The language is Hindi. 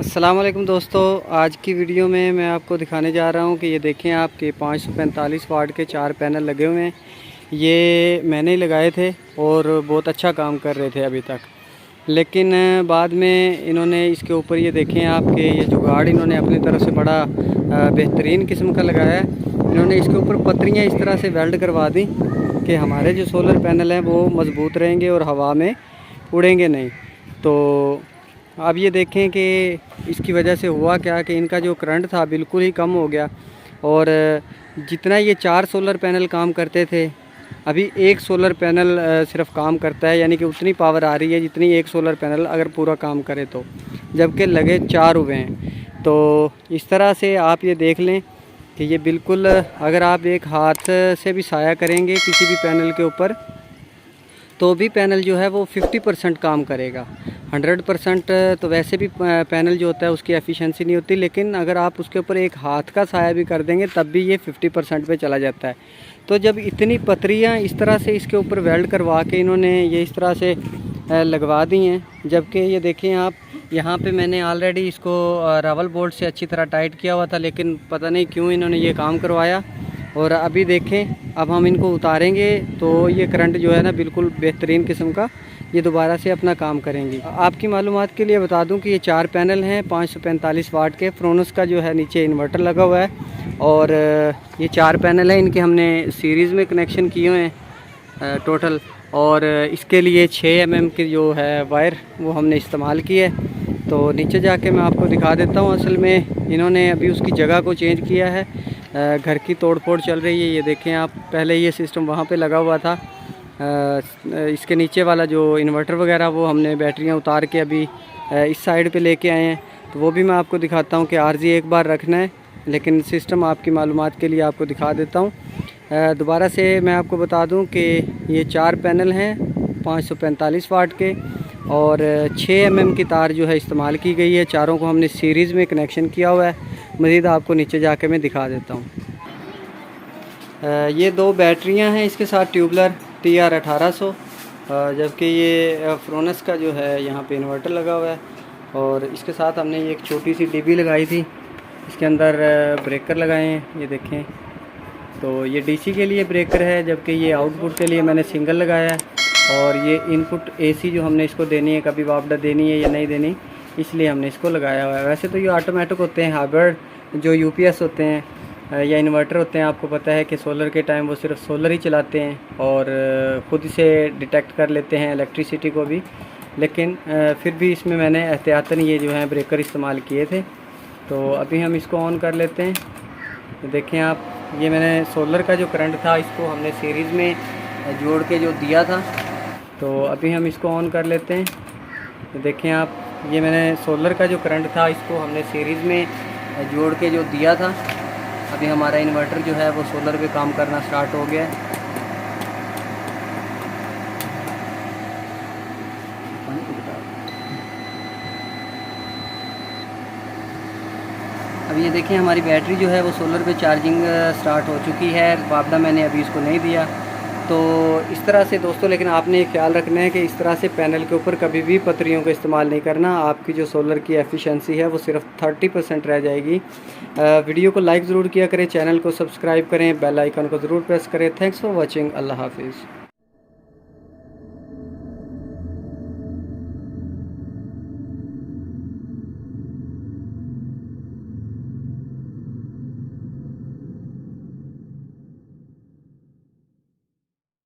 अस्सलाम वालेकुम दोस्तों, आज की वीडियो में मैं आपको दिखाने जा रहा हूं कि ये देखें आपके 545 वाट के 4 पैनल लगे हुए हैं। ये मैंने ही लगाए थे और बहुत अच्छा काम कर रहे थे अभी तक, लेकिन बाद में इन्होंने इसके ऊपर ये देखें आपके ये जुगाड़ इन्होंने अपनी तरफ से बड़ा बेहतरीन किस्म का लगाया है। इन्होंने इसके ऊपर पत्रियाँ इस तरह से वेल्ड करवा दी कि हमारे जो सोलर पैनल हैं वो मज़बूत रहेंगे और हवा में उड़ेंगे नहीं। तो अब ये देखें कि इसकी वजह से हुआ क्या कि इनका जो करंट था बिल्कुल ही कम हो गया और जितना ये 4 सोलर पैनल काम करते थे अभी एक सोलर पैनल सिर्फ काम करता है, यानी कि उतनी पावर आ रही है जितनी एक सोलर पैनल अगर पूरा काम करे तो, जबकि लगे 4 हुए हैं। तो इस तरह से आप ये देख लें कि ये बिल्कुल अगर आप एक हाथ से भी साया करेंगे किसी भी पैनल के ऊपर तो भी पैनल जो है वो 50% काम करेगा। 100% तो वैसे भी पैनल जो होता है उसकी एफिशिएंसी नहीं होती, लेकिन अगर आप उसके ऊपर एक हाथ का साया भी कर देंगे तब भी ये 50% पे चला जाता है। तो जब इतनी पतरियाँ इस तरह से इसके ऊपर वेल्ड करवा के इन्होंने ये इस तरह से लगवा दी हैं, जबकि ये देखें आप यहाँ पे मैंने ऑलरेडी इसको रबल बोल्ट से अच्छी तरह टाइट किया हुआ था, लेकिन पता नहीं क्यों इन्होंने ये काम करवाया। और अभी देखें अब हम इनको उतारेंगे तो ये करंट जो है ना बिल्कुल बेहतरीन किस्म का ये दोबारा से अपना काम करेंगी। आपकी मालूमात के लिए बता दूं कि ये 4 पैनल हैं 545 वाट के। फ्रोनस का जो है नीचे इन्वर्टर लगा हुआ है और ये 4 पैनल हैं, इनके हमने सीरीज़ में कनेक्शन किए हुए हैं टोटल, और इसके लिए 6 mm की जो है वायर वो हमने इस्तेमाल की है। तो नीचे जाके मैं आपको दिखा देता हूँ। असल में इन्होंने अभी उसकी जगह को चेंज किया है, घर की तोड़ फोड़ चल रही है। ये देखें आप, पहले ये सिस्टम वहाँ पे लगा हुआ था, इसके नीचे वाला जो इन्वर्टर वगैरह वो हमने बैटरियाँ उतार के अभी इस साइड पे लेके आए हैं। तो वो भी मैं आपको दिखाता हूँ कि आरजी एक बार रखना है, लेकिन सिस्टम आपकी मालूमात के लिए आपको दिखा देता हूँ। दोबारा से मैं आपको बता दूँ कि ये 4 पैनल हैं 545 वाट के और 6 mm की तार जो है इस्तेमाल की गई है। चारों को हमने सीरीज़ में कनेक्शन किया हुआ है। मज़ीद आपको नीचे जाके मैं दिखा देता हूँ। ये 2 बैटरियाँ हैं, इसके साथ ट्यूबलर TR 1800, जबकि ये फ्रोनस का जो है यहाँ पे इन्वर्टर लगा हुआ है। और इसके साथ हमने ये एक छोटी सी डिब्बी लगाई थी, इसके अंदर ब्रेकर लगाए हैं। ये देखें, तो ये DC के लिए ब्रेकर है, जबकि ये आउटपुट के लिए मैंने सिंगल लगाया है। और ये इनपुट AC जो हमने इसको देनी है, कभी वापडा देनी है या नहीं देनी, इसलिए हमने इसको लगाया हुआ है। वैसे तो ये ऑटोमेटिक होते हैं, हाइब्रिड जो UPS होते हैं या इन्वर्टर होते हैं, आपको पता है कि सोलर के टाइम वो सिर्फ सोलर ही चलाते हैं और ख़ुद से डिटेक्ट कर लेते हैं इलेक्ट्रिसिटी को भी। लेकिन फिर भी इसमें मैंने एहतियातन ये जो है ब्रेकर इस्तेमाल किए थे। तो अभी हम इसको ऑन कर लेते हैं। तो देखें आप, ये मैंने सोलर का जो करंट था इसको हमने सीरीज़ में जोड़ के जो दिया था। तो अभी हम इसको ऑन कर लेते हैं। तो देखें आप, ये मैंने सोलर का जो करंट था इसको हमने सीरीज़ में जोड़ के जो दिया था। अभी हमारा इन्वर्टर जो है वो सोलर पे काम करना स्टार्ट हो गया है। अब ये देखें हमारी बैटरी जो है वो सोलर पे चार्जिंग स्टार्ट हो चुकी है। वापडा मैंने अभी इसको नहीं दिया। तो इस तरह से दोस्तों, लेकिन आपने ये ख्याल रखना है कि इस तरह से पैनल के ऊपर कभी भी पतरियों का इस्तेमाल नहीं करना। आपकी जो सोलर की एफिशिएंसी है वो सिर्फ 30% रह जाएगी। वीडियो को लाइक ज़रूर किया करें, चैनल को सब्सक्राइब करें, बेल आइकन को ज़रूर प्रेस करें। Thanks for watching. अल्लाह हाफिज़।